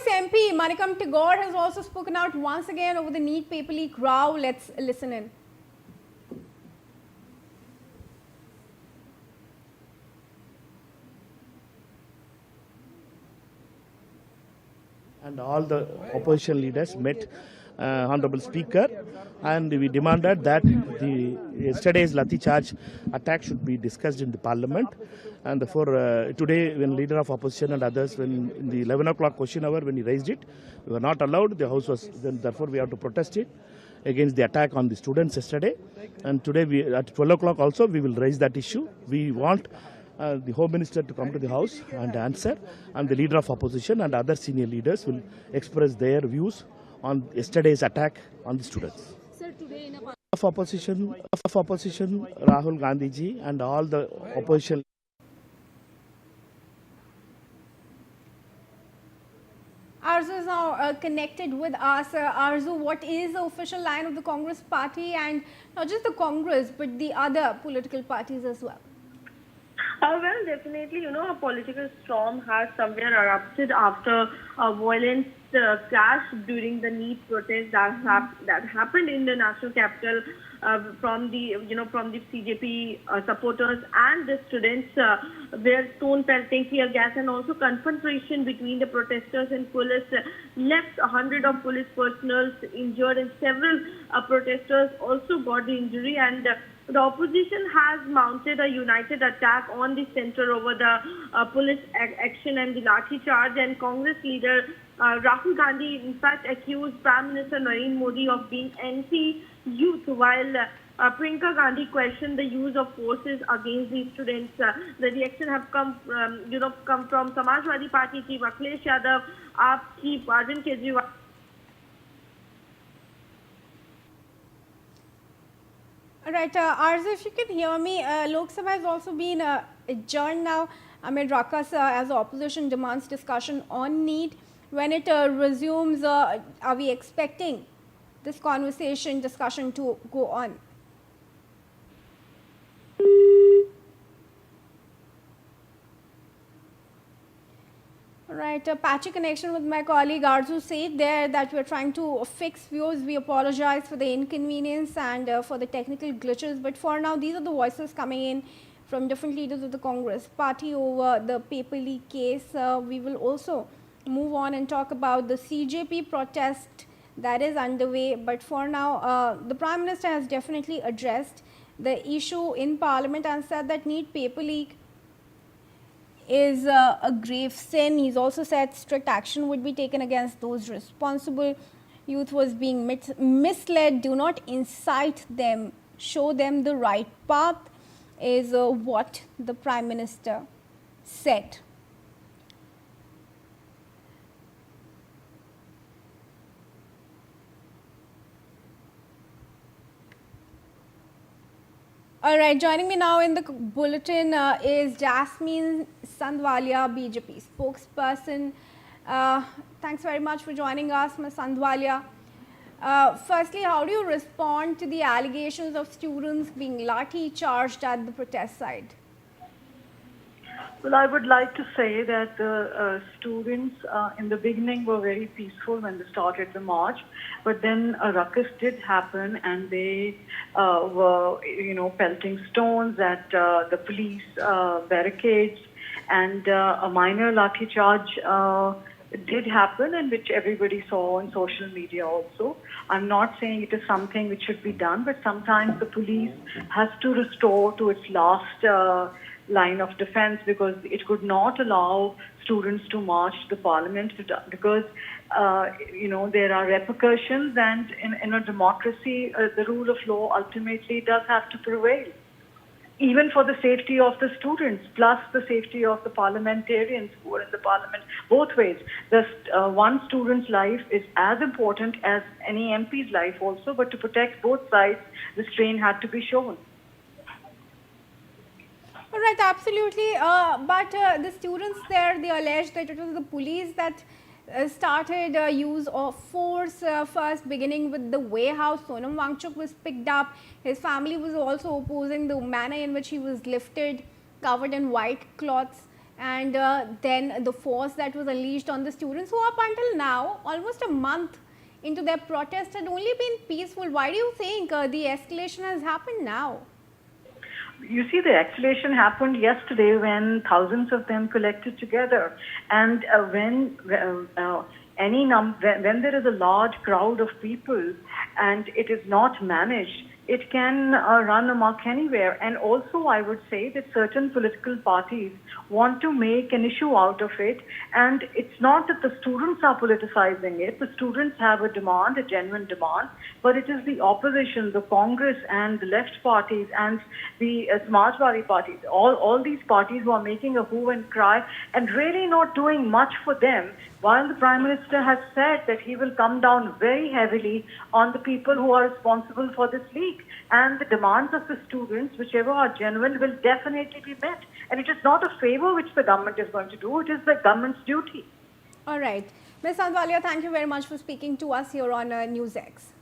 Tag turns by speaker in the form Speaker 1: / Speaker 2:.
Speaker 1: Congress MP Manikam Tagore has also spoken out once again over the NEET paper leak row. Let's listen in.
Speaker 2: And all the opposition leaders met Honorable Speaker, and we demanded that yesterday's Lathi charge attack should be discussed in the Parliament. And therefore, today, when leader of opposition and others, when in the 11 o'clock question hour, when he raised it, we were not allowed. The House was then. Therefore, we have to protest it against the attack on the students yesterday. And today, at 12 o'clock also, we will raise that issue. We want the Home Minister to come to the House and answer, and the leader of opposition and other senior leaders will express their views on yesterday's attack on the students.
Speaker 1: Sir, today in a
Speaker 2: Of opposition, Rahul Gandhi ji and all the opposition.
Speaker 1: Arzu is now connected with us. Arzu, what is the official line of the Congress party, and not just the Congress but the other political parties as well?
Speaker 3: Well, definitely, a political storm has somewhere erupted after a violent clash during the NEET protest that happened in the national capital from the CJP supporters and the students, where stone pelting, tear gas, and also confrontation between the protesters and police left 100 of police personnel injured, and several protesters also got the injury. And the opposition has mounted a united attack on the center over the police action and the lathi charge. And Congress leader Rahul Gandhi, in fact, accused Prime Minister Narendra Modi of being anti-youth, while Priyanka Gandhi questioned the use of forces against these students. The reaction have come from Samajwadi Party Chief Akhilesh Yadav, AAP Chief Arvind Kejriwal.
Speaker 1: All right, Arzu, if you can hear me, Lok Sabha has also been adjourned now amid ruckus as the opposition demands discussion on NEET. When it resumes, are we expecting this discussion to go on? All right, a patchy connection with my colleague Arzu said there that we're trying to fix views. We apologize for the inconvenience and for the technical glitches. But for now, these are the voices coming in from different leaders of the Congress party over the paper leak case. We will also move on and talk about the CJP protest that is underway. But for now, the Prime Minister has definitely addressed the issue in Parliament and said that NEET paper leak is a grave sin. He's also said strict action would be taken against those responsible. Youth was being misled. Do not incite them. Show them the right path is what the Prime Minister said. All right, joining me now in the bulletin is Jasmine Sandwalia, BJP spokesperson. Thanks very much for joining us, Ms. Sandwalia. Firstly, how do you respond to the allegations of students being lathi charged at the protest site?
Speaker 4: Well, I would like to say that the students in the beginning were very peaceful when they started the march, but then a ruckus did happen, and they were, pelting stones at the police barricades, and a minor lathi charge did happen, and which everybody saw on social media also. I'm not saying it is something which should be done, but sometimes the police has to restore to its last line of defense, because it could not allow students to march to the parliament, because there are repercussions, and in a democracy the rule of law ultimately does have to prevail, even for the safety of the students plus the safety of the parliamentarians who are in the parliament. Both ways, one student's life is as important as any MP's life also, but to protect both sides, restraint had to be shown.
Speaker 1: All right, absolutely. But the students there, they allege that it was the police that started use of force, first beginning with the way how Sonam Wangchuk was picked up. His family was also opposing the manner in which he was lifted, covered in white cloths. and then the force that was unleashed on the students who up until now, almost a month into their protest, had only been peaceful. Why do you think the escalation has happened now?
Speaker 4: You see, the escalation happened yesterday when thousands of them collected together, and when there is a large crowd of people and it is not managed, it can run amok anywhere. And also, I would say that certain political parties want to make an issue out of it. And it's not that the students are politicizing it. The students have a demand, a genuine demand, but it is the opposition, the Congress and the left parties and the Samajwadi parties, all these parties who are making a hue and cry and really not doing much for them, while the Prime Minister has said that he will come down very heavily on the people who are responsible for this leak. And the demands of the students, whichever are genuine, will definitely be met. And it is not a favor which the government is going to do, it is the government's duty.
Speaker 1: All right. Ms. Ahluwalia, thank you very much for speaking to us here on NewsX.